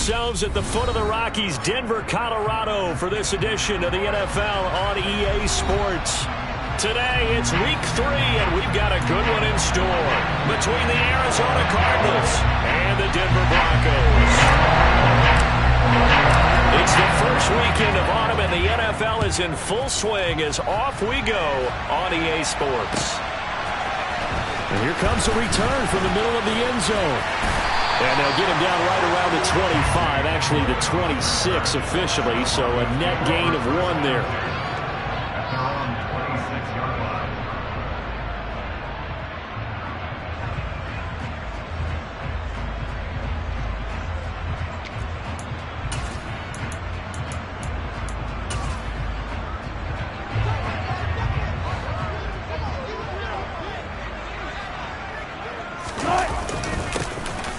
ourselves at the foot of the Rockies, Denver, Colorado, for this edition of the NFL on EA Sports. Today, it's Week 3, and we've got a good one in store between the Arizona Cardinals and the Denver Broncos. It's the first weekend of autumn, and the NFL is in full swing as off we go on EA Sports. And here comes a return from the middle of the end zone. And they'll get him down right around the 25, actually the 26 officially, so a net gain of 1 there.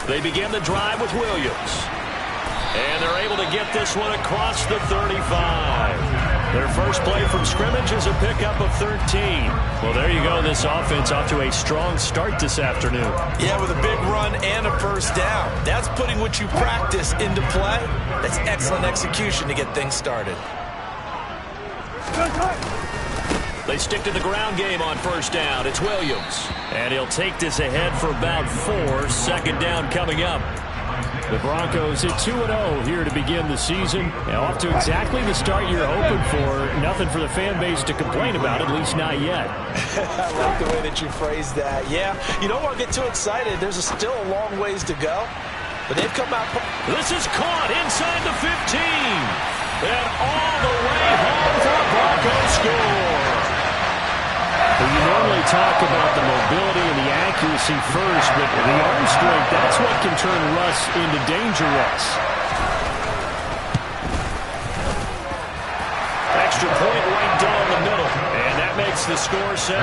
They begin the drive with Williams. And they're able to get this one across the 35. Their first play from scrimmage is a pickup of 13. Well, there you go. This offense off to a strong start this afternoon. Yeah, with a big run and a first down. That's putting what you practice into play. That's excellent execution to get things started. They stick to the ground game on first down. It's Williams. And he'll take this ahead for about 4. Second down coming up. The Broncos at 2-0 here to begin the season. And off to exactly the start you're hoping for. Nothing for the fan base to complain about, at least not yet. I like the way that you phrased that. Yeah, you don't want to get too excited. There's still a long ways to go. But they've come out. This is caught inside the 15. And all the way home for a Broncos score. Well, you normally talk about the mobility and the accuracy first, but the arm strength, that's what can turn Russ into dangerous. Extra point right down the middle, and that makes the score 7-0.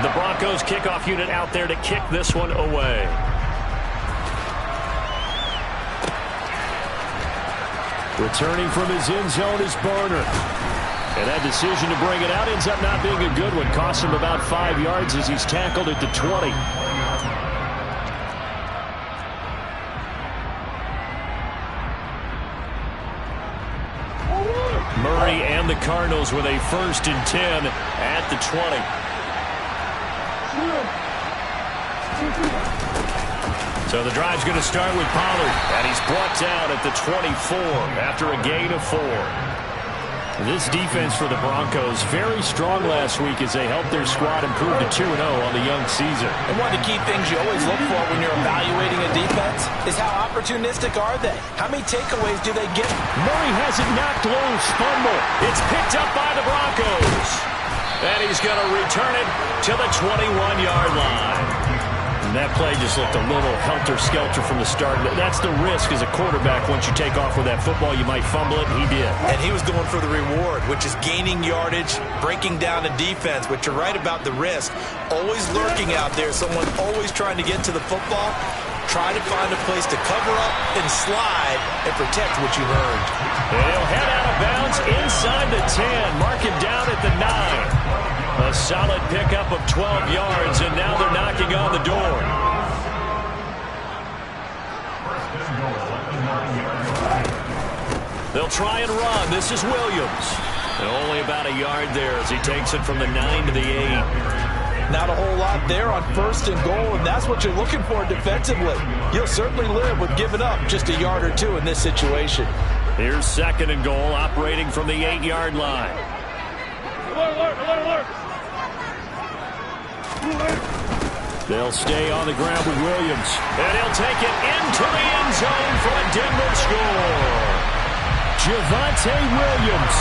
The Broncos kickoff unit out there to kick this one away. Returning from his end zone is Barner. And that decision to bring it out ends up not being a good one. Costs him about 5 yards as he's tackled at the 20. Murray and the Cardinals with a 1st and 10 at the 20. So the drive's going to start with Pollard, and he's brought down at the 24 after a gain of 4. This defense for the Broncos very strong last week as they helped their squad improve to 2-0 on the young season. And one of the key things you always look for when you're evaluating a defense is how opportunistic are they? How many takeaways do they get? Murray has it knocked loose. Fumble. It's picked up by the Broncos. And he's going to return it to the 21-yard line. And that play just looked a little helter-skelter from the start. That's the risk as a quarterback. Once you take off with that football, you might fumble it, and he did. And he was going for the reward, which is gaining yardage, breaking down the defense. But you're right about the risk. Always lurking out there, someone always trying to get to the football. Try to find a place to cover up and slide and protect what you've earned. And he'll head out of bounds inside the 10. Mark him down at the 9. A solid pickup of 12 yards, and now they're knocking on the door. They'll try and run. This is Williams. And only about a yard there as he takes it from the 9 to the 8. Not a whole lot there on 1st and goal, and that's what you're looking for defensively. You'll certainly live with giving up just a yard or 2 in this situation. Here's 2nd and goal, operating from the 8-yard line. They'll stay on the ground with Williams. And he'll take it into the end zone for a Denver score. Javonte Williams,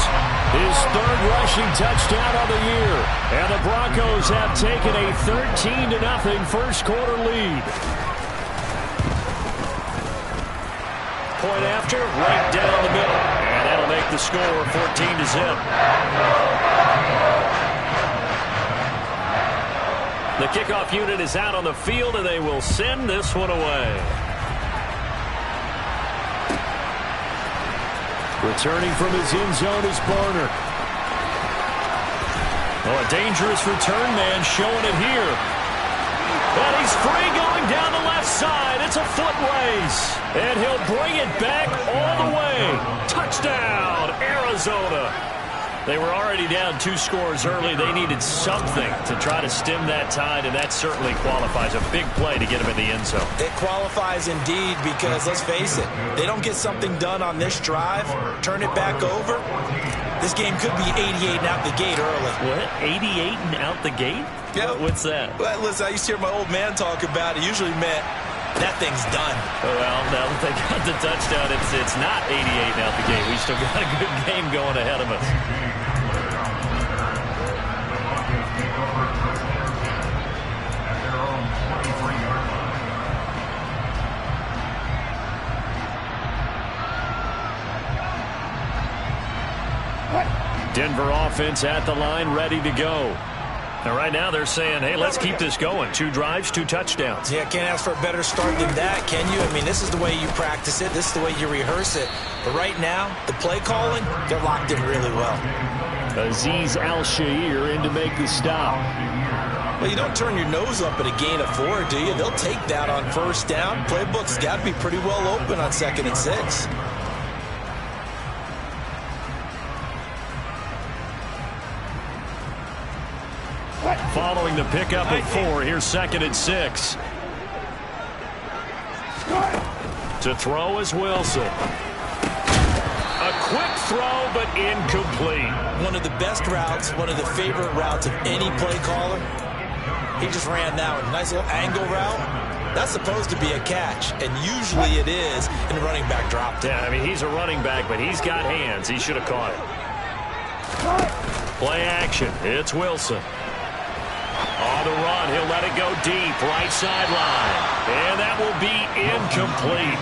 his 3rd rushing touchdown of the year. And the Broncos have taken a 13-0 first quarter lead. Point after, right down the middle. And that'll make the score 14-0. The kickoff unit is out on the field, and they will send this one away. Returning from his end zone is Barner. Oh, a dangerous return man showing it here. And he's free going down It's a foot race, and he'll bring it back all the way. Touchdown, Arizona. They were already down 2 scores early. They needed something to try to stem that tide, and that certainly qualifies. A big play to get them in the end zone. It qualifies indeed because, let's face it, they don't get something done on this drive, turn it back over, this game could be 88 and out the gate early. What? 88 and out the gate? Yeah. What's that? Well, listen, I used to hear my old man talk about it. Usually meant that thing's done. Well, now that they got the touchdown, it's not 88 and out the gate. We still got a good game going ahead of us. Denver offense at the line, ready to go. And right now they're saying, hey, let's keep this going. 2 drives, 2 touchdowns. Yeah, can't ask for a better start than that, can you? I mean, this is the way you practice it. This is the way you rehearse it. But right now, the play calling, they're locked in really well. Azeez Al-Shaair in to make the stop. Well, you don't turn your nose up at a gain of 4, do you? They'll take that on first down. Playbook's got to be pretty well open on 2nd and 6. Following the pickup of 4, here's 2nd and 6. To throw is Wilson. A quick throw, but incomplete. One of the best routes, one of the favorite routes of any play caller. He just ran that one. Nice little angle route. That's supposed to be a catch, and usually it is, and the running back dropped it. Yeah, I mean, he's a running back, but he's got hands. He should have caught it. Play action. It's Wilson. On the run, he'll let it go deep, right sideline. And that will be incomplete.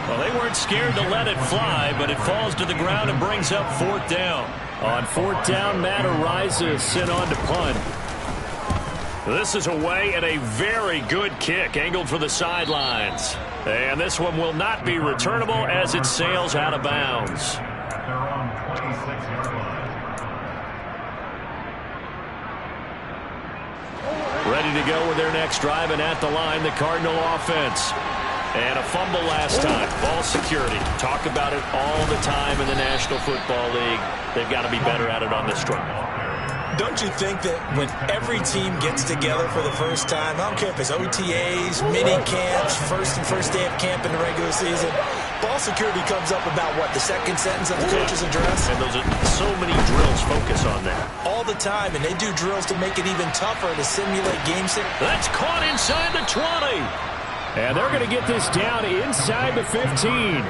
Well, they weren't scared to let it fly, but it falls to the ground and brings up 4th down. On 4th down, Matt Araiza sent on to punt. This is away and a very good kick, angled for the sidelines. And this one will not be returnable as it sails out of bounds. Ready to go with their next drive, and at the line, the Cardinal offense. And a fumble last time. Ball security. Talk about it all the time in the National Football League. They've got to be better at it on this drive. Don't you think that when every team gets together for the first time, I don't care if it's OTAs, mini camps, first day of camp in the regular season, ball security comes up about, what, the 2nd sentence of the coach's address? And those are so many drills focus on that. All the time, and they do drills to make it even tougher to simulate game set. That's caught inside the 20. And they're going to get this down inside the 15.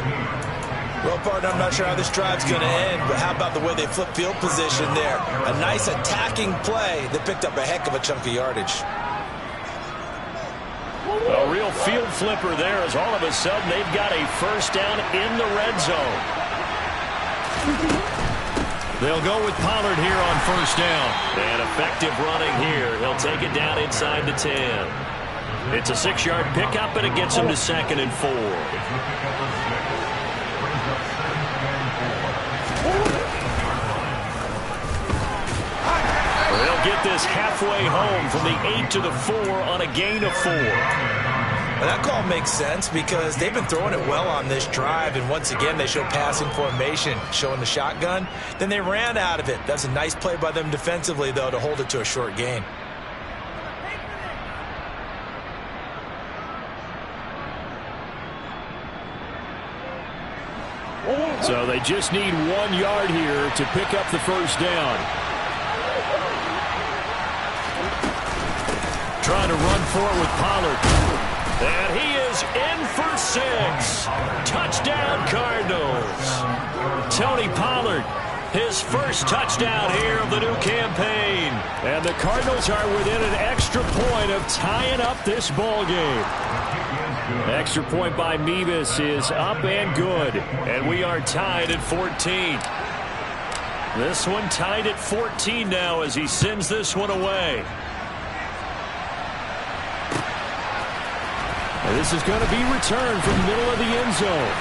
Well, partner, I'm not sure how this drive's going to end, but how about the way they flip field position there? A nice attacking play that picked up a heck of a chunk of yardage. A real field flipper there, as all of a sudden they've got a first down in the red zone. They'll go with Pollard here on first down. And effective running here. He'll take it down inside the 10. It's a 6-yard pickup, and it gets him to 2nd and 4. They'll get this halfway home from the 8 to the 4 on a gain of 4. Well, that call makes sense because they've been throwing it well on this drive, and once again they show passing formation, showing the shotgun. Then they ran out of it. That's a nice play by them defensively, though, to hold it to a short gain. So they just need 1 yard here to pick up the first down. Trying to run for it with Pollard. And he is in for 6. Touchdown, Cardinals. Tony Pollard, his first touchdown here of the new campaign. And the Cardinals are within an extra point of tying up this ball game. Extra point by Mevis is up and good. And we are tied at 14. This one tied at 14 now as he sends this one away. And this is going to be returned from the middle of the end zone.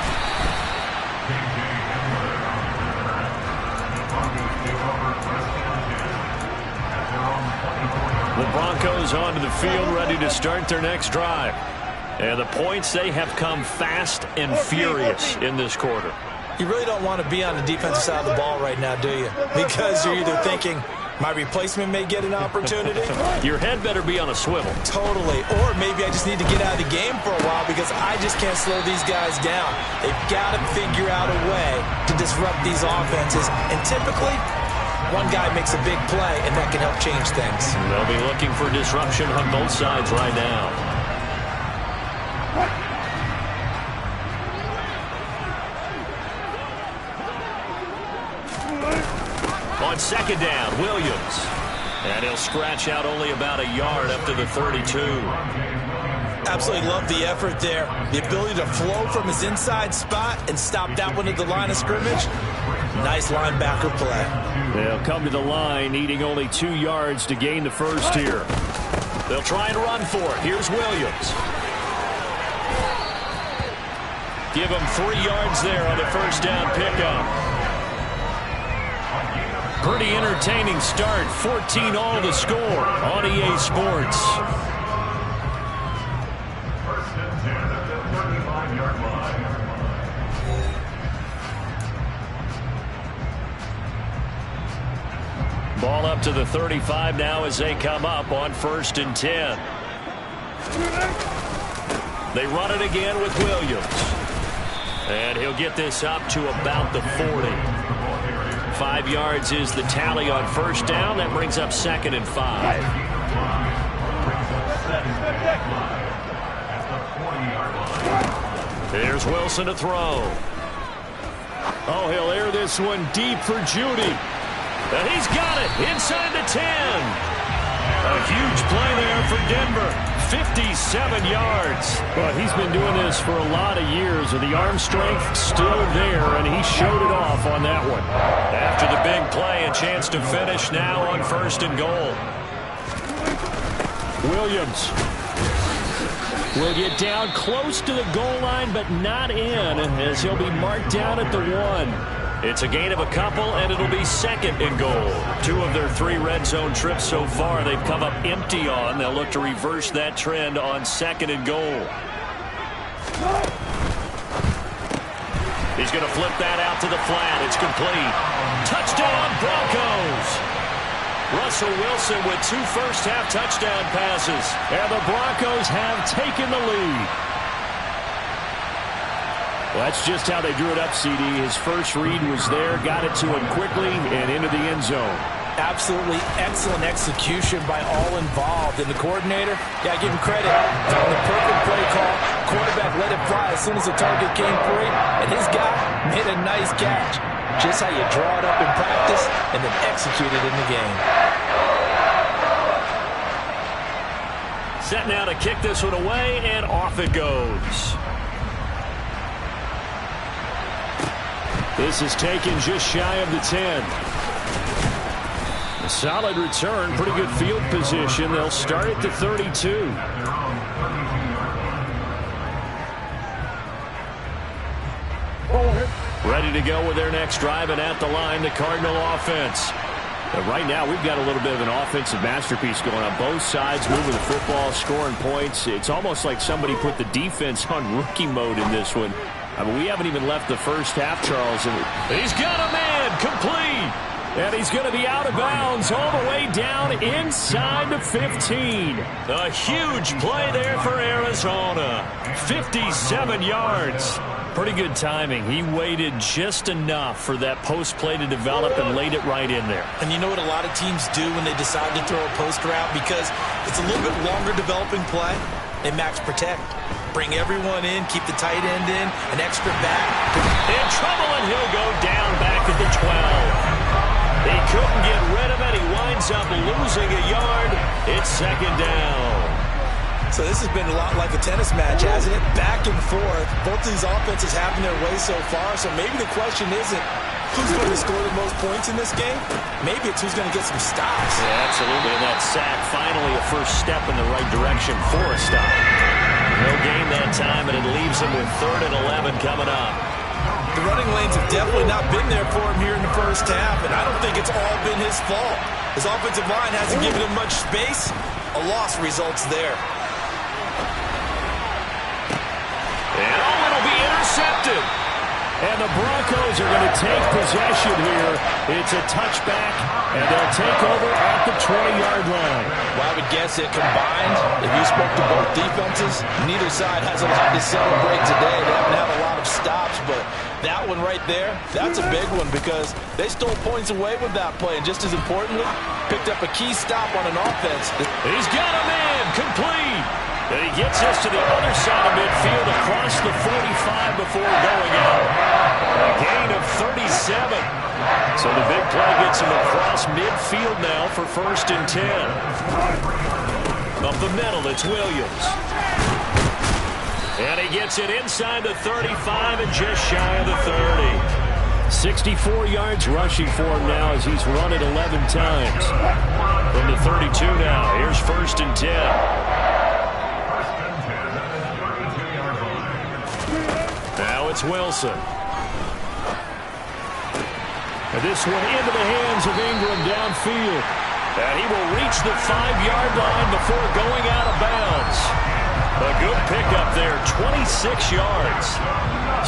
The Broncos onto the field, ready to start their next drive. And the points, they have come fast and furious in this quarter. You really don't want to be on the defensive side of the ball right now, do you? Because you're either thinking, my replacement may get an opportunity. Your head better be on a swivel. Totally. Or maybe I just need to get out of the game for a while because I just can't slow these guys down. They've got to figure out a way to disrupt these offenses. And typically, one guy makes a big play, and that can help change things. They'll be looking for disruption on both sides right now. On second down, Williams. And he'll scratch out only about a yard up to the 32. Absolutely love the effort there. The ability to flow from his inside spot and stop that one at the line of scrimmage. Nice linebacker play. They'll come to the line, needing only 2 yards to gain the first here. They'll try and run for it. Here's Williams. Give him 3 yards there on the first down pickup. Pretty entertaining start. 14-all the score on EA Sports. Ball up to the 35 now as they come up on 1st and 10. They run it again with Williams. And he'll get this up to about the 40. 5 yards is the tally on first down. That brings up 2nd and 5. Here's Wilson to throw. Oh, he'll air this one deep for Judy. And he's got it inside the 10. A huge play there for Denver. 57 yards. Well, he's been doing this for a lot of years, with the arm strength still there, and he showed it off on that one. After the big play, a chance to finish now on 1st and goal. Williams will get down close to the goal line, but not in, as he'll be marked down at the 1. It's a gain of a couple, and it'll be 2nd and goal. 2 of their 3 red zone trips so far they've come up empty on. They'll look to reverse that trend on 2nd and goal. He's going to flip that out to the flat. It's complete. Touchdown, Broncos! Russell Wilson with 2 first-half touchdown passes. And the Broncos have taken the lead. Well, that's just how they drew it up, CD. His first read was there, got it to him quickly, and into the end zone. Absolutely excellent execution by all involved. And the coordinator, got to give him credit. On the perfect play call, quarterback let it fly as soon as the target came free, and his guy made a nice catch. Just how you draw it up in practice and then execute it in the game. Set now to kick this one away, and off it goes. This is taken just shy of the 10. A solid return, pretty good field position. They'll start at the 32. Ready to go with their next drive, and at the line, the Cardinal offense. But right now, we've got a little bit of an offensive masterpiece going on. Both sides moving the football, scoring points. It's almost like somebody put the defense on rookie mode in this one. I mean, we haven't even left the first half, Charles. He's got a man complete. And he's going to be out of bounds all the way down inside the 15. A huge play there for Arizona. 57 yards. Pretty good timing. He waited just enough for that post play to develop and laid it right in there. And you know what a lot of teams do when they decide to throw a post route? Because it's a little bit longer developing play. They max protect. Bring everyone in, keep the tight end in, an extra back. In trouble, and he'll go down back at the 12. He couldn't get rid of it. He winds up losing a yard. It's 2nd down. So this has been a lot like a tennis match, hasn't it? Back and forth. Both of these offenses having their way so far. So maybe the question isn't who's going to score the most points in this game. Maybe it's who's going to get some stops. Yeah, absolutely. And that sack, finally a first step in the right direction for a stop. No gain that time, and it leaves him with 3rd and 11 coming up. The running lanes have definitely not been there for him here in the first half, and I don't think it's all been his fault. His offensive line hasn't given him much space. A loss results there. And the Broncos are going to take possession here. It's a touchback, and they'll take over at the 20-yard line. Well, I would guess it combined, if you spoke to both defenses, neither side has a lot to celebrate today. They haven't had a lot of stops, but that one right there, that's a big one because they stole points away with that play. And just as importantly, picked up a key stop on an offense. He's got him in, complete. And he gets this to the other side of midfield across the 45 before going out. A gain of 37. So the big play gets him across midfield now for 1st and 10. Up the middle, it's Williams. And he gets it inside the 35 and just shy of the 30. 64 yards rushing for him now as he's run it 11 times. From the 32 now, here's 1st and 10. Now it's Wilson. And this one into the hands of Ingram downfield. And he will reach the 5-yard line before going out of bounds. A good pickup there, 26 yards.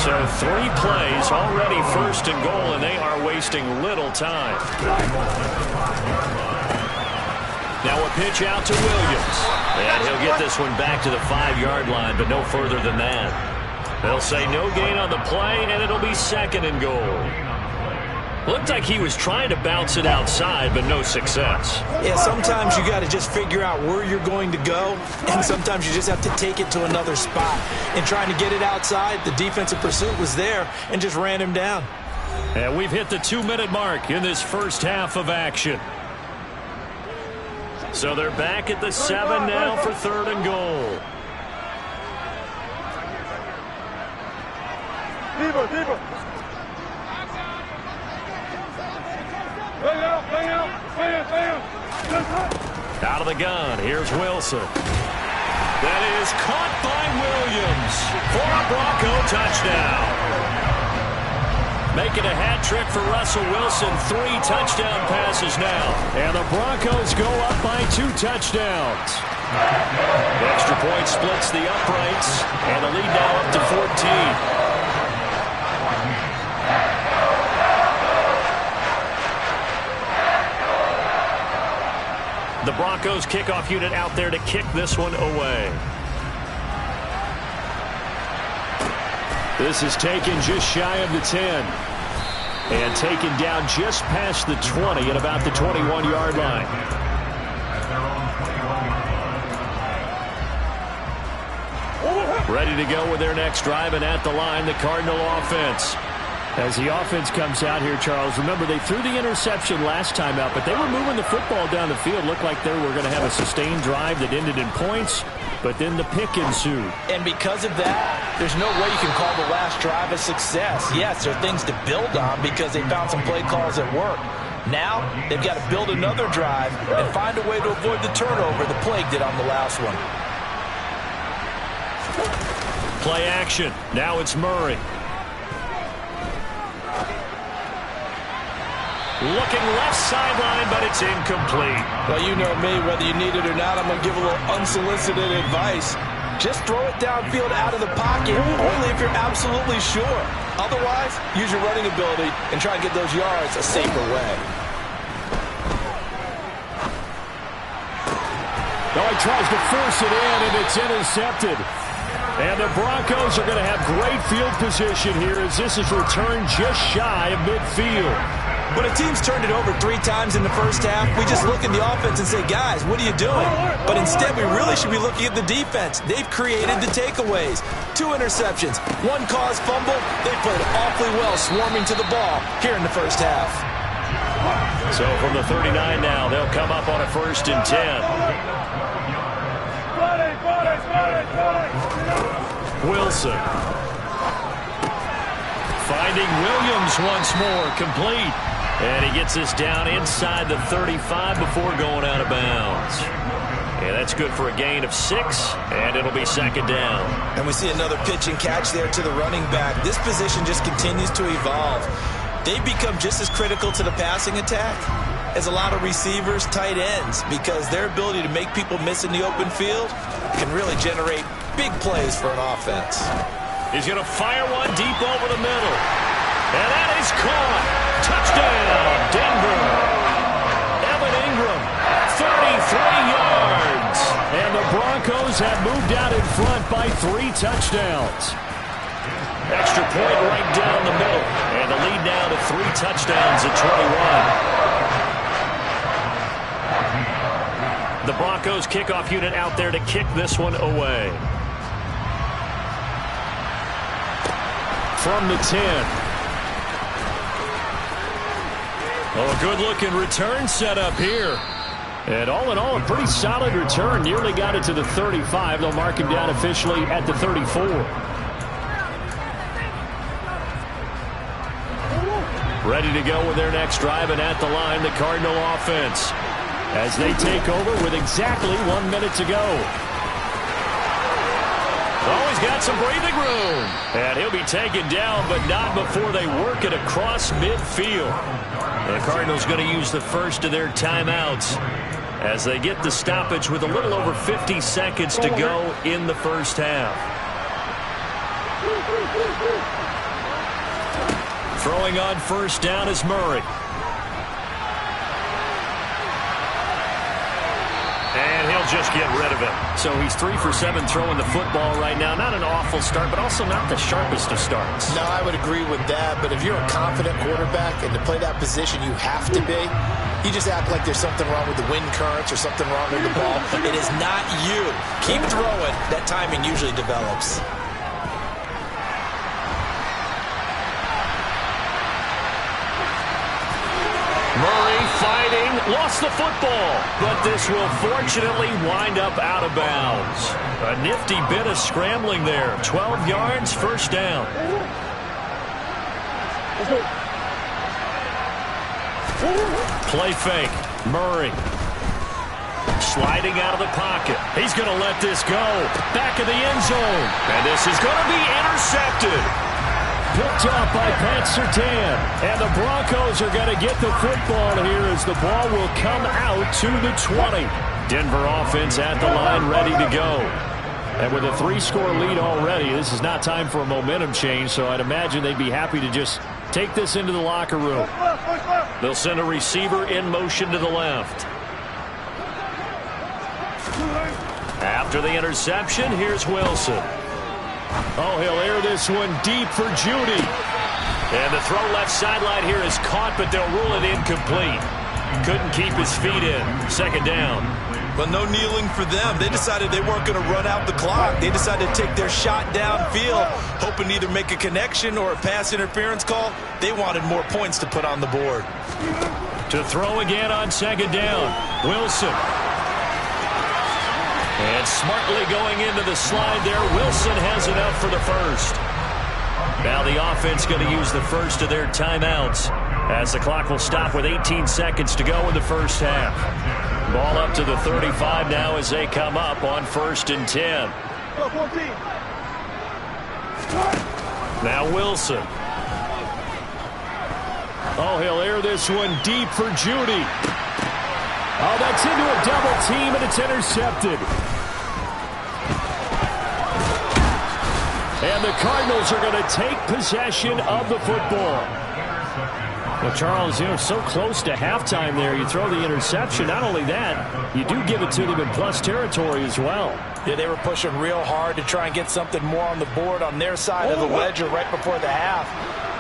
So 3 plays, already 1st and goal, and they are wasting little time. Now a pitch out to Williams. And he'll get this one back to the 5-yard line, but no further than that. They'll say no gain on the play, and it'll be 2nd and goal. Looked like he was trying to bounce it outside, but no success. Yeah, sometimes you got to just figure out where you're going to go, and sometimes you just have to take it to another spot. And trying to get it outside, the defensive pursuit was there and just ran him down. And we've hit the 2-minute mark in this first half of action. So they're back at the 7 now for 3rd and goal. Out of the gun, here's Wilson. That is caught by Williams for a Bronco touchdown. Making a hat trick for Russell Wilson, 3 touchdown passes now. And the Broncos go up by 2 touchdowns. The extra point splits the uprights, and the lead now up to 14. The Broncos kickoff unit out there to kick this one away. This is taken just shy of the 10. And taken down just past the 20 at about the 21-yard line. Ready to go with their next drive, and at the line, the Cardinal offense. As the offense comes out here, Charles, remember they threw the interception last time out, but they were moving the football down the field. Looked like they were going to have a sustained drive that ended in points, but then the pick ensued. And because of that, there's no way you can call the last drive a success. Yes, there are things to build on because they found some play calls that work. Now, they've got to build another drive and find a way to avoid the turnover the Plague did on the last one. Play action. Now it's Murray. Looking left sideline, but it's incomplete. Well, you know me, whether you need it or not, I'm going to give a little unsolicited advice. Just throw it downfield out of the pocket, only if you're absolutely sure. Otherwise, use your running ability and try and get those yards a safer way. Now he tries to force it in, and it's intercepted. And the Broncos are going to have great field position here as this is returned just shy of midfield. When a team's turned it over 3 times in the first half, we just look at the offense and say, guys, what are you doing? But instead, we really should be looking at the defense. They've created the takeaways. 2 interceptions, 1 caused fumble. They played awfully well swarming to the ball here in the first half. So from the 39 now, they'll come up on a 1st and 10. Wilson. Finding Williams once more, complete. And he gets this down inside the 35 before going out of bounds. And that's good for a gain of 6, and it'll be 2nd down. And we see another pitch and catch there to the running back. This position just continues to evolve. They've become just as critical to the passing attack as a lot of receivers, tight ends, because their ability to make people miss in the open field can really generate big plays for an offense. He's going to fire one deep over the middle. And that is caught. Touchdown, Denver. Evan Ingram, 33 yards. And the Broncos have moved out in front by 3 touchdowns. Extra point right down the middle. And the lead now to 3 touchdowns at 21. The Broncos kickoff unit out there to kick this one away. From the 10. Oh, a good-looking return set up here. And all in all, a pretty solid return. Nearly got it to the 35. They'll mark him down officially at the 34. Ready to go with their next drive, and at the line, the Cardinal offense, as they take over with exactly 1 minute to go. Oh, he's got some breathing room. And he'll be taken down, but not before they work it across midfield. The Cardinals going to use the first of their timeouts as they get the stoppage with a little over 50 seconds to go in the first half. Throwing on first down is Murray. And he'll just get rid of it. So he's 3 for 7 throwing the football right now. Not an awful start, but also not the sharpest of starts. No, I would agree with that. But if you're a confident quarterback and to play that position, you have to be. You just act like there's something wrong with the wind currents or something wrong with the ball. It is not you. Keep throwing. That timing usually develops. Murray fighting, lost the football, but this will fortunately wind up out of bounds. A nifty bit of scrambling there. 12 yards, first down. Play fake. Murray sliding out of the pocket. He's going to let this go. Back of the end zone. And this is going to be intercepted. Picked off by Pat Surtain. And the Broncos are going to get the football here as the ball will come out to the 20. Denver offense at the line ready to go. And with a 3-score lead already, this is not time for a momentum change, so I'd imagine they'd be happy to just take this into the locker room. They'll send a receiver in motion to the left. After the interception, here's Wilson. Oh, he'll air this one deep for Judy. And the throw left sideline here is caught, but they'll rule it incomplete. Couldn't keep his feet in. Second down. But no kneeling for them. They decided they weren't going to run out the clock. They decided to take their shot downfield, hoping to either make a connection or a pass interference call. They wanted more points to put on the board. To throw again on second down. Wilson. And smartly going into the slide there. Wilson has enough for the first. Now the offense going to use the first of their timeouts as the clock will stop with 18 seconds to go in the first half. Ball up to the 35 now as they come up on 1st and 10. Now Wilson. Oh, he'll air this one deep for Judy. Oh, that's into a double team, and it's intercepted. And the Cardinals are going to take possession of the football. Well, Charles, so close to halftime there. You throw the interception. Not only that, you do give it to them in plus territory as well. Yeah, they were pushing real hard to try and get something more on the board on their side of the ledger right before the half.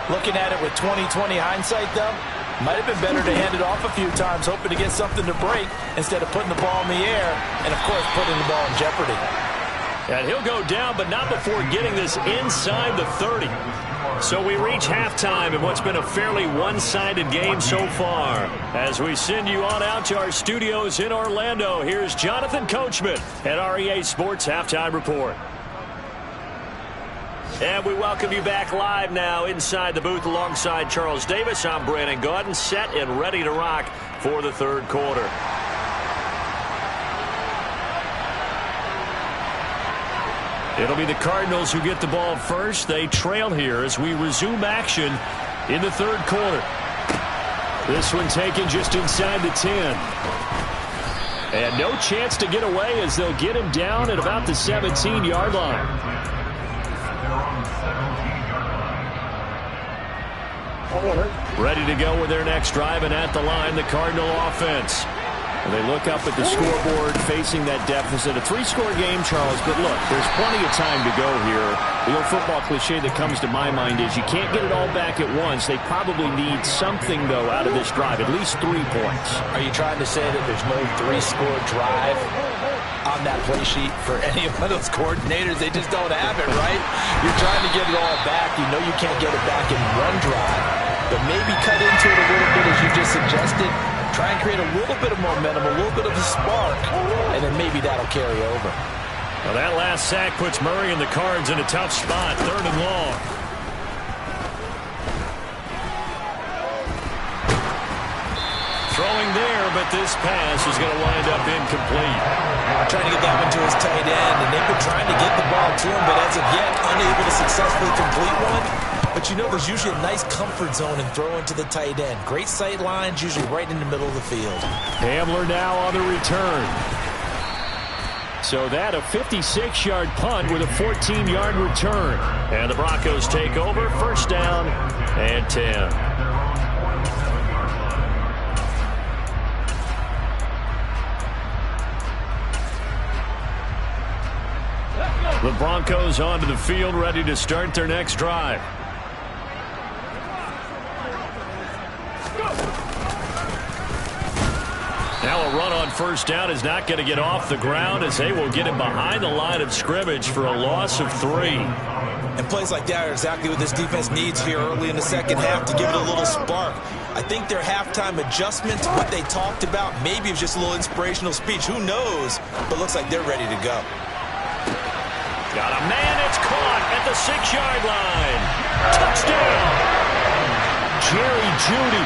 Looking at it with 20/20 hindsight, though, might have been better to hand it off a few times, hoping to get something to break instead of putting the ball in the air and, of course, putting the ball in jeopardy. And he'll go down, but not before getting this inside the 30. So we reach halftime in what's been a fairly one-sided game so far. As we send you on out to our studios in Orlando, here's Jonathan Coachman at REA Sports Halftime Report. And we welcome you back live now inside the booth alongside Charles Davis. I'm Brandon Gaudin, set and ready to rock for the third quarter. It'll be the Cardinals who get the ball first. They trail here as we resume action in the third quarter. This one taken just inside the 10. And no chance to get away as they'll get him down at about the 17-yard line. Ready to go with their next drive, and at the line, the Cardinal offense. And they look up at the scoreboard facing that deficit. A 3-score game, Charles, but look, there's plenty of time to go here. The old football cliche that comes to my mind is you can't get it all back at once. They probably need something, though, out of this drive, at least 3 points. Are you trying to say that there's no 3-score drive on that play sheet for any of those coordinators? They just don't have it, right? You're trying to get it all back. You know you can't get it back in one drive, but maybe cut into it a little bit as you just suggested. Try and create a little bit of momentum, a little bit of a spark, and then maybe that'll carry over. Well, that last sack puts Murray and the Cards in a tough spot, 3rd and long. Throwing there, but this pass is going to wind up incomplete. Trying to get that one to his tight end, and they've been trying to get the ball to him, but as of yet, unable to successfully complete one. But you know there's usually a nice comfort zone in throwing to the tight end. Great sight lines, usually right in the middle of the field. Hamler now on the return. So that a 56-yard punt with a 14-yard return. And the Broncos take over, 1st down and 10. The Broncos onto the field, ready to start their next drive. Now a run on 1st down is not going to get off the ground as they will get him behind the line of scrimmage for a loss of 3. And plays like that are exactly what this defense needs here early in the second half to give it a little spark. I think their halftime adjustments, what they talked about, maybe it was just a little inspirational speech. Who knows? But looks like they're ready to go. Got a man, it's caught at the 6-yard line. Touchdown! Jerry Jeudy,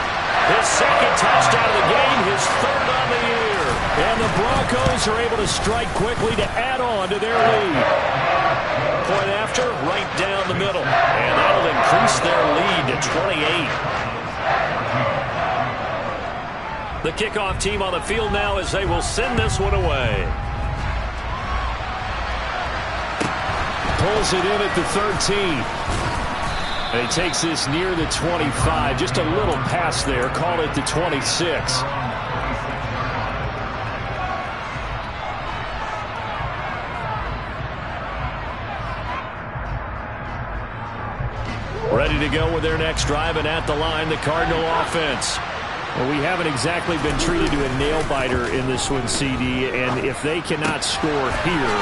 his 2nd touchdown of the game, his 3rd on the year. And the Broncos are able to strike quickly to add on to their lead. Point after, right down the middle. And that'll increase their lead to 28. The kickoff team on the field now as they will send this one away. Pulls it in at the 13. And he takes this near the 25. Just a little pass there. Call it the 26. Ready to go with their next drive, and at the line, the Cardinal offense. Well, we haven't exactly been treated to a nail-biter in this one, CD, and if they cannot score here,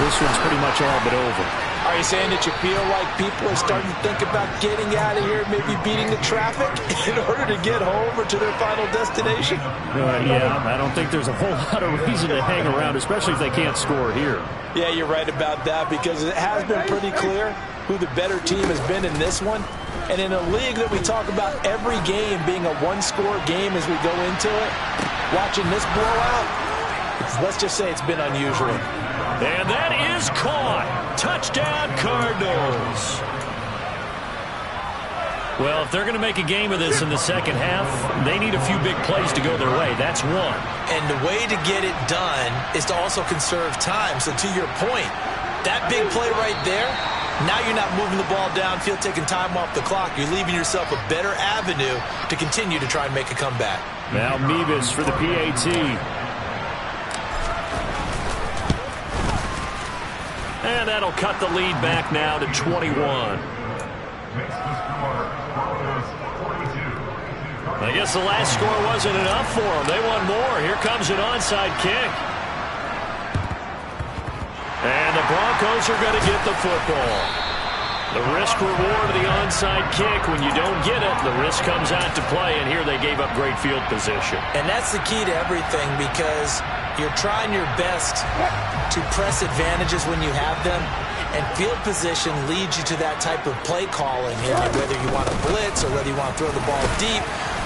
this one's pretty much all but over. Are you saying that you feel like people are starting to think about getting out of here, maybe beating the traffic in order to get home or to their final destination? Yeah, I don't think there's a whole lot of reason to hang around, especially if they can't score here. Yeah, you're right about that, because it has been pretty clear who the better team has been in this one. And in a league that we talk about every game being a 1-score game as we go into it, watching this blowout, let's just say it's been unusual. And that is caught. Touchdown, Cardinals. Well, if they're going to make a game of this in the second half, they need a few big plays to go their way. That's one. And the way to get it done is to also conserve time. So to your point, that big play right there, now you're not moving the ball downfield, taking time off the clock. You're leaving yourself a better avenue to continue to try and make a comeback. Now Mevis for the PAT. And that'll cut the lead back now to 21. I guess the last score wasn't enough for them. They want more. Here comes an onside kick. And the Broncos are going to get the football. The risk reward of the onside kick. When you don't get it, the risk comes out to play. And here they gave up great field position. And that's the key to everything, because you're trying your best to press advantages when you have them, and field position leads you to that type of play calling. And whether you want to blitz or whether you want to throw the ball deep,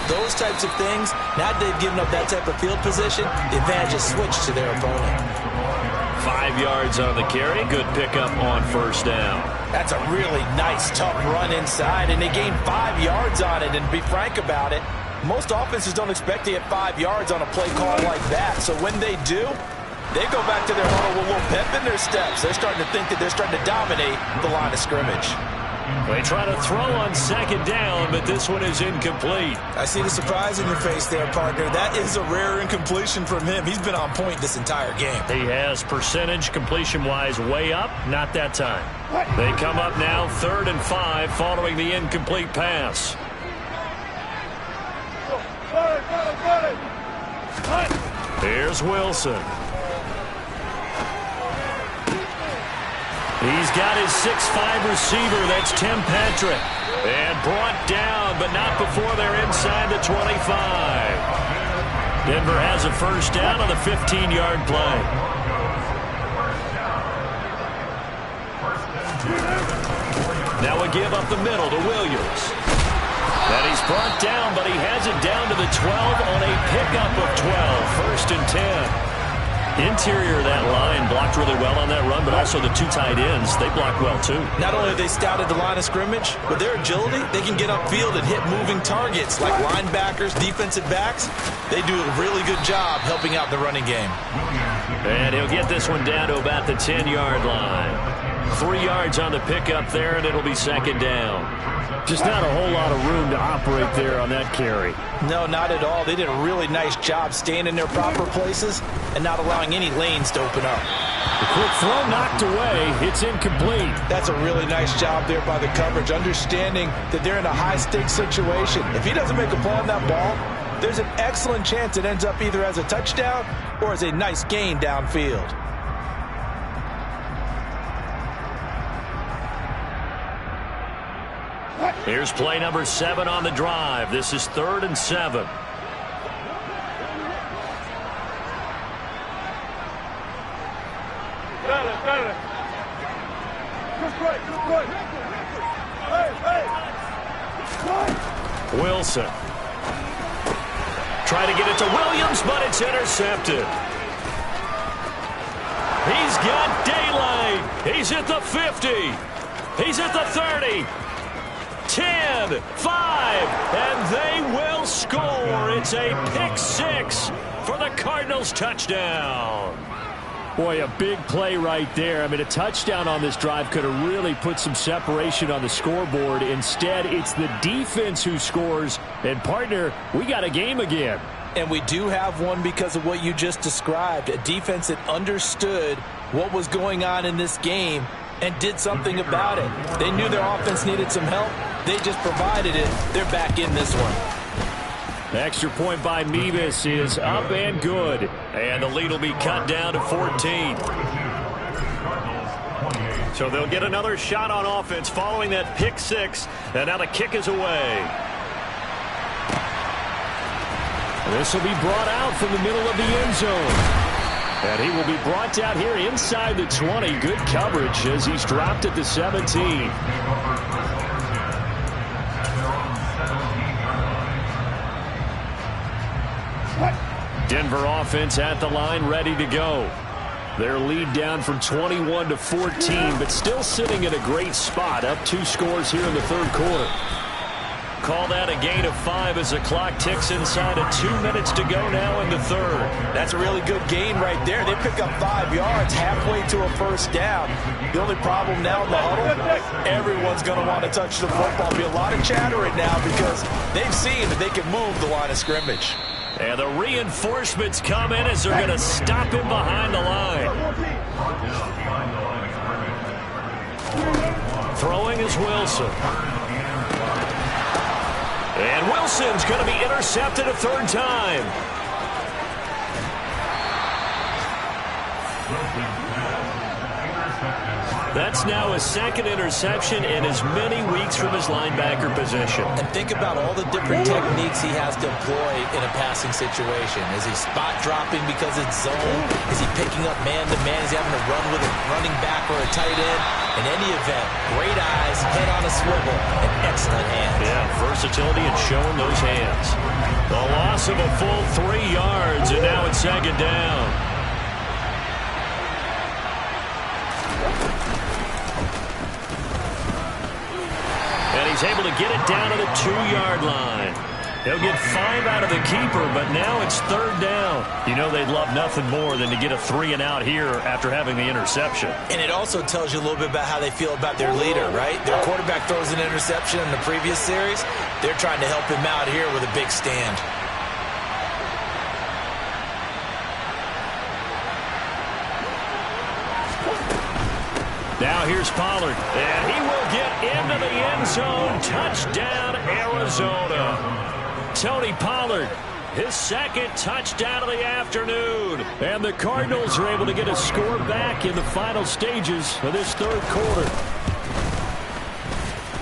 those types of things, now they've given up that type of field position, the advantage is switched to their opponent. 5 yards on the carry. Good pickup on 1st down. That's a really nice, tough run inside, and they gained 5 yards on it. And to be frank about it, most offenses don't expect to get 5 yards on a play call like that. So when they do, they go back to their huddle with a little pep in their steps. They're starting to think that they're starting to dominate the line of scrimmage. They try to throw on second down, but this one is incomplete. I see the surprise in your face there, partner. That is a rare incompletion from him. He's been on point this entire game. He has percentage completion-wise way up, not that time. They come up now 3rd and 5 following the incomplete pass. Here's Wilson. He's got his 6'5" receiver. That's Tim Patrick. And brought down, but not before they're inside the 25. Denver has a first down on the 15-yard play. Now a give up the middle to Williams. And he's brought down, but he has it down to the 12 on a pickup of 12. 1st and 10. Interior of that line blocked really well on that run, but also the 2 tight ends, they blocked well too. Not only have they scouted the line of scrimmage, with their agility, they can get upfield and hit moving targets like linebackers, defensive backs. They do a really good job helping out the running game. And he'll get this one down to about the 10-yard line. 3 yards on the pickup there, and it'll be 2nd down. Just not a whole lot of room to operate there on that carry. No, not at all. They did a really nice job staying in their proper places and not allowing any lanes to open up. The quick throw knocked away. It's incomplete. That's a really nice job there by the coverage, understanding that they're in a high-stakes situation. If he doesn't make a play on that ball, there's an excellent chance it ends up either as a touchdown or as a nice gain downfield. Here's play number 7 on the drive. This is 3rd and 7. Wilson. Try to get it to Williams, but it's intercepted. He's got daylight. He's at the 50. He's at the 30. 10, 5, and they will score. It's a pick-6 for the Cardinals touchdown. Boy, a big play right there. I mean, a touchdown on this drive could have really put some separation on the scoreboard. Instead, it's the defense who scores. And, partner, we got a game again. And we do have one because of what you just described. A defense that understood what was going on in this game and did something about it. They knew their offense needed some help. They just provided it. They're back in this one. The extra point by Mevis is up and good. And the lead will be cut down to 14. So they'll get another shot on offense following that pick-6. And now the kick is away. This will be brought out from the middle of the end zone. And he will be brought down here inside the 20. Good coverage as he's dropped at the 17. Denver offense at the line, ready to go. Their lead down from 21 to 14, but still sitting in a great spot, up 2 scores here in the 3rd quarter. Call that a gain of 5 as the clock ticks inside of 2 minutes to go now in the 3rd. That's a really good gain right there. They pick up 5 yards halfway to a first down. The only problem now in the huddle, everyone's going to want to touch the football. There'll be a lot of chattering now because they've seen that they can move the line of scrimmage. And the reinforcements come in as they're going to stop him behind the line. Throwing is Wilson. And Wilson's going to be intercepted a 3rd time. That's now a 2nd interception in as many weeks from his linebacker position. And think about all the different techniques he has to employ in a passing situation. Is he spot dropping because it's zone? Is he picking up man-to-man? Is he having to run with a running back or a tight end? In any event, great eyes, head on a swivel, and excellent hands. Yeah, versatility and showing those hands. The loss of a full 3 yards, and now it's 2nd down. And he's able to get it down to the 2-yard line. He'll get 5 out of the keeper, but now it's 3rd down. You know they'd love nothing more than to get a 3-and-out here after having the interception. And it also tells you a little bit about how they feel about their leader, right? Their quarterback throws an interception in the previous series. They're trying to help him out here with a big stand. Now here's Pollard, and he will get into the end zone. Touchdown, Arizona. Tony Pollard, his 2nd touchdown of the afternoon. And the Cardinals are able to get a score back in the final stages of this 3rd quarter.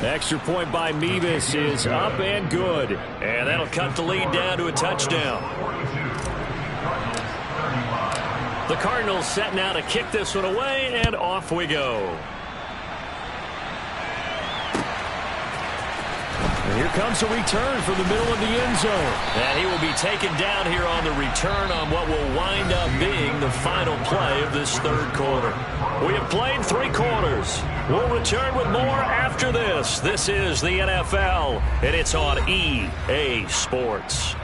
Extra point by Mevis is up and good. And that'll cut the lead down to a touchdown. The Cardinals set now to kick this one away, and off we go. And here comes a return from the middle of the end zone. And he will be taken down here on the return on what will wind up being the final play of this 3rd quarter. We have played 3 quarters. We'll return with more after this. This is the NFL, and it's on EA Sports.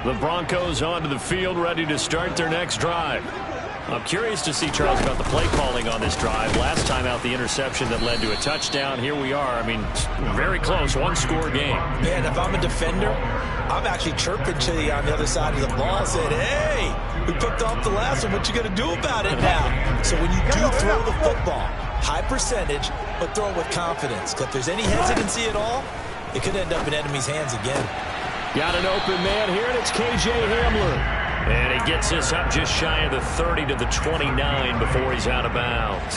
The Broncos onto the field, ready to start their next drive. I'm curious to see, Charles, about the play calling on this drive. Last time out, the interception that led to a touchdown. Here we are. I mean, very close, 1-score game. Man, if I'm a defender, I'm actually chirping to you on the other side of the ball, saying, hey, we picked off the last one. What you going to do about it now? So when you do throw the football, high percentage, but throw it with confidence. Because if there's any hesitancy at all, it could end up in enemy's hands again. Got an open man here, and it's K.J. Hamler. And he gets this up just shy of the 30 to the 29 before he's out of bounds.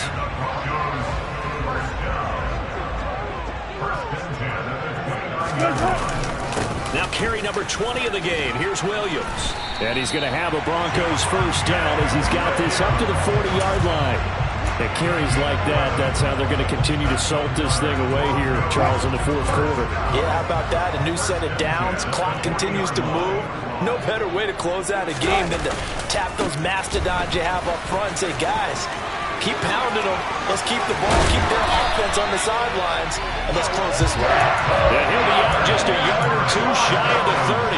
Now carry number 20 of the game. Here's Williams. And he's going to have a Broncos 1st down as he's got this up to the 40-yard line. At carries like that, that's how they're going to continue to salt this thing away here, Charles, in the 4th quarter. Yeah, how about that? A new set of downs. Clock continues to move. No better way to close out a game than to tap those mastodons you have up front and say, guys, keep pounding them. Let's keep the ball, keep their offense on the sidelines, and let's close this one out. And he'll be out just a yard or 2 shy of the 30.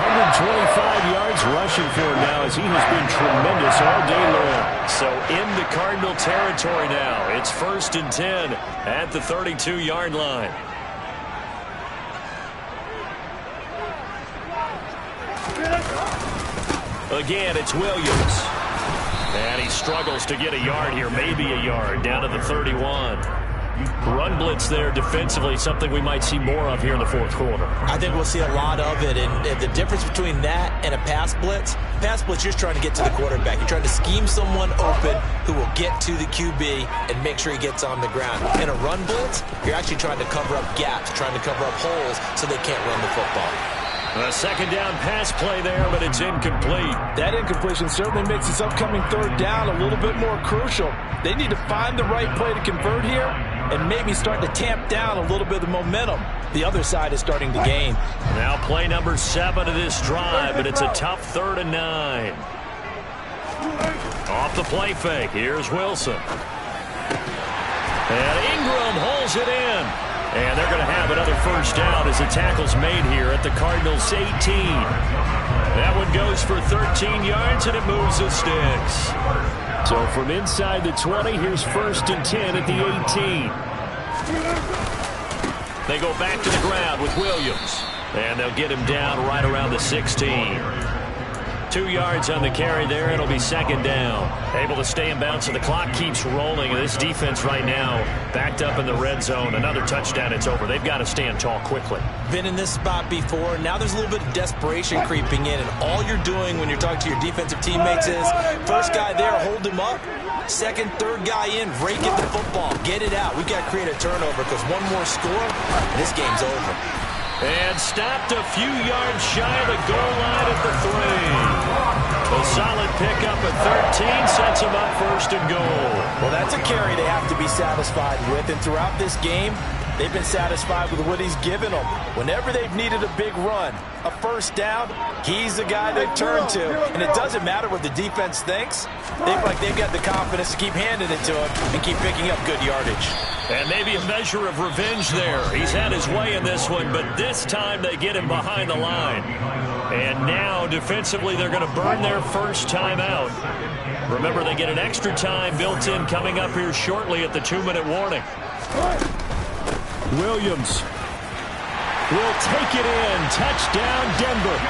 125 yards rushing for him now as he has been tremendous all day long. So in the Cardinal territory now. It's 1st and 10 at the 32-yard line. Again, it's Williams. And he struggles to get a yard here, maybe a yard, down to the 31. Run blitz there defensively, something we might see more of here in the 4th quarter. I think we'll see a lot of it, and the difference between that and a pass blitz, you're trying to get to the quarterback. You're trying to scheme someone open who will get to the QB and make sure he gets on the ground. In a run blitz, you're actually trying to cover up gaps, trying to cover up holes so they can't run the football. A 2nd down pass play there, but it's incomplete. That incompletion certainly makes this upcoming 3rd down a little bit more crucial. They need to find the right play to convert here and maybe start to tamp down a little bit of the momentum the other side is starting to gain. Now play number 7 of this drive, but it's a tough 3rd and 9. Off the play fake, here's Wilson. And Ingram holds it in. And they're going to have another 1st down as the tackle's made here at the Cardinals' 18. That one goes for 13 yards, and it moves the sticks. So from inside the 20, here's 1st and 10 at the 18. They go back to the ground with Williams. And they'll get him down right around the 16. 2 yards on the carry there. It'll be 2nd down. Able to stay in bounds, so the clock keeps rolling. And this defense right now backed up in the red zone. Another touchdown, it's over. They've got to stand tall quickly. Been in this spot before. Now there's a little bit of desperation creeping in. And all you're doing when you're talking to your defensive teammates is, first guy there, hold him up. 2nd, 3rd guy in, rake at the football. Get it out. We've got to create a turnover because one more score, and this game's over. And stopped a few yards shy of the goal line at the 3. A solid pickup at 13 sets him up 1st and goal. Well, that's a carry they have to be satisfied with. And throughout this game, They've been satisfied with what he's given them. Whenever they've needed a big run, a first down, he's the guy they've turned to. And it doesn't matter what the defense thinks. They've got the confidence to keep handing it to him and keep picking up good yardage. And maybe a measure of revenge there. He's had his way in this one, but this time they get him behind the line. And now, defensively, they're going to burn their first time out. Remember, they get an extra time built in coming up here shortly at the 2-minute warning. Williams will take it in. Touchdown, Denver.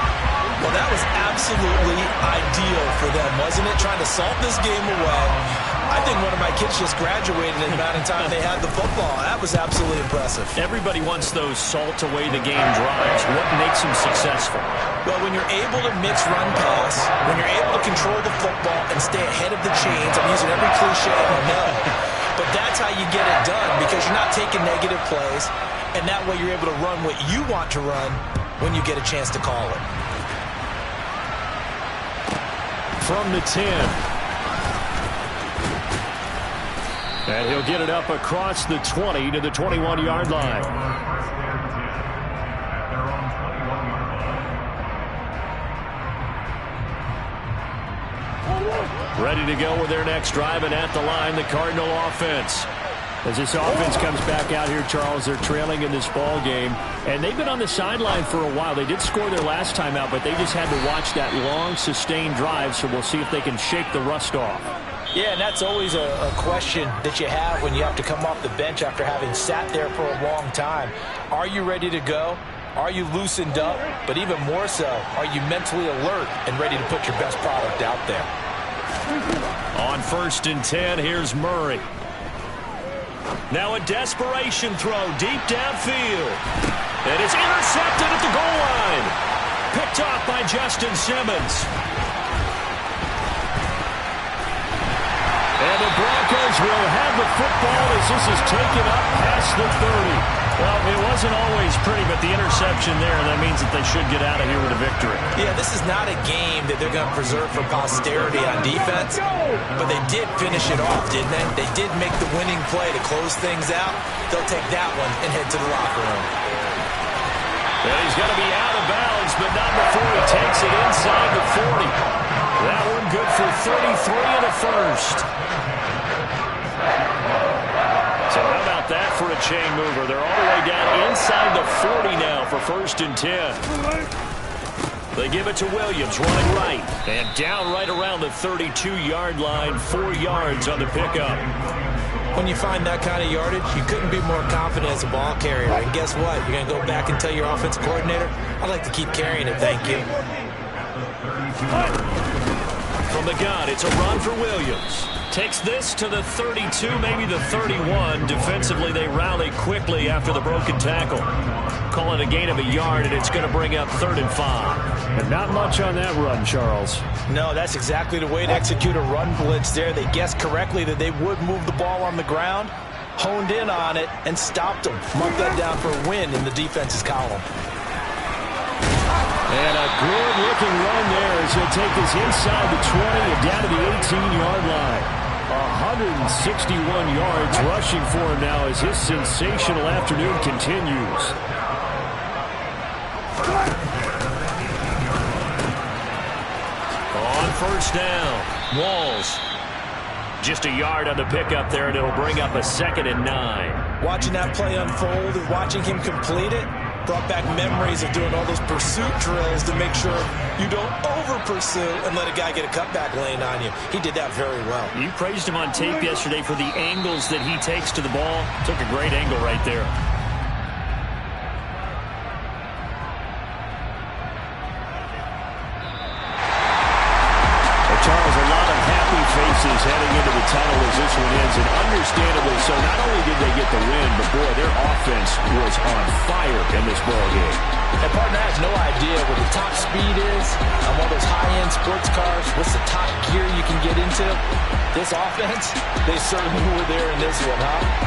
Well, that was absolutely ideal for them, wasn't it? Trying to salt this game away. I think one of my kids just graduated in the amount of time they had the football. That was absolutely impressive. Everybody wants those salt-away-the-game drives. What makes them successful? Well, when you're able to mix run-pass, when you're able to control the football and stay ahead of the chains, I'm using every cliche I know, but that's how you get it done because you're not taking negative plays, and that way you're able to run what you want to run when you get a chance to call it. From the 10. And he'll get it up across the 20 to the 21-yard line. Ready to go with their next drive, and at the line, the Cardinal offense. As this offense comes back out here, Charles, they're trailing in this ball game, and they've been on the sideline for a while. They did score their last time out, but they just had to watch that long, sustained drive, so we'll see if they can shake the rust off. Yeah, and that's always a question that you have when you have to come off the bench after having sat there for a long time. Are you ready to go? Are you loosened up? But even more so, are you mentally alert and ready to put your best product out there? On 1st and 10, here's Murray. Now a desperation throw deep downfield. And it's intercepted at the goal line. Picked off by Justin Simmons. And the Broncos will have the football as this is taken up past the 30. Well, it wasn't always pretty, but the interception there, that means that they should get out of here with a victory. Yeah, this is not a game that they're going to preserve for posterity on defense, but they did finish it off, didn't they? They did make the winning play to close things out. They'll take that one and head to the locker room. And he's going to be out of bounds, but not before he takes it inside the 40. That one good for 33 and a first. So how about that for a chain mover? They're all the way down inside the 40 now for 1st and 10. They give it to Williams, running right. And down right around the 32-yard line, 4 yards on the pickup. When you find that kind of yardage, you couldn't be more confident as a ball carrier. And guess what? You're going to go back and tell your offensive coordinator, I'd like to keep carrying it, thank you. From the gun, it's a run for Williams. Takes this to the 32, maybe the 31. Defensively, they rally quickly after the broken tackle. Call it a gain of a yard, and it's going to bring up 3rd and 5. And not much on that run, Charles. No, that's exactly the way to execute a run blitz there. They guessed correctly that they would move the ball on the ground, honed in on it, and stopped them. Mark that down for a win in the defense's column. And a good-looking run there as he'll take this inside the 20 and down to the 18-yard line. 161 yards rushing for him now as his sensational afternoon continues. On 1st down, Walls. Just a yard on the pickup there, and it'll bring up a 2nd and 9. Watching that play unfold and watching him complete it brought back memories of doing all those pursuit drills to make sure you don't over-pursue and let a guy get a cutback lane on you. He did that very well. You praised him on tape yesterday for the angles that he takes to the ball. Took a great angle right there. Charles, a lot of happy faces heading into the tunnel as this one ends, and understandably so. Not only did they get the win, but boy, their offense was on fire in this ball game. And partner, I have no idea what the top speed is on one of those high-end sports cars. What's the top gear you can get into? This offense, they certainly were there in this one, huh?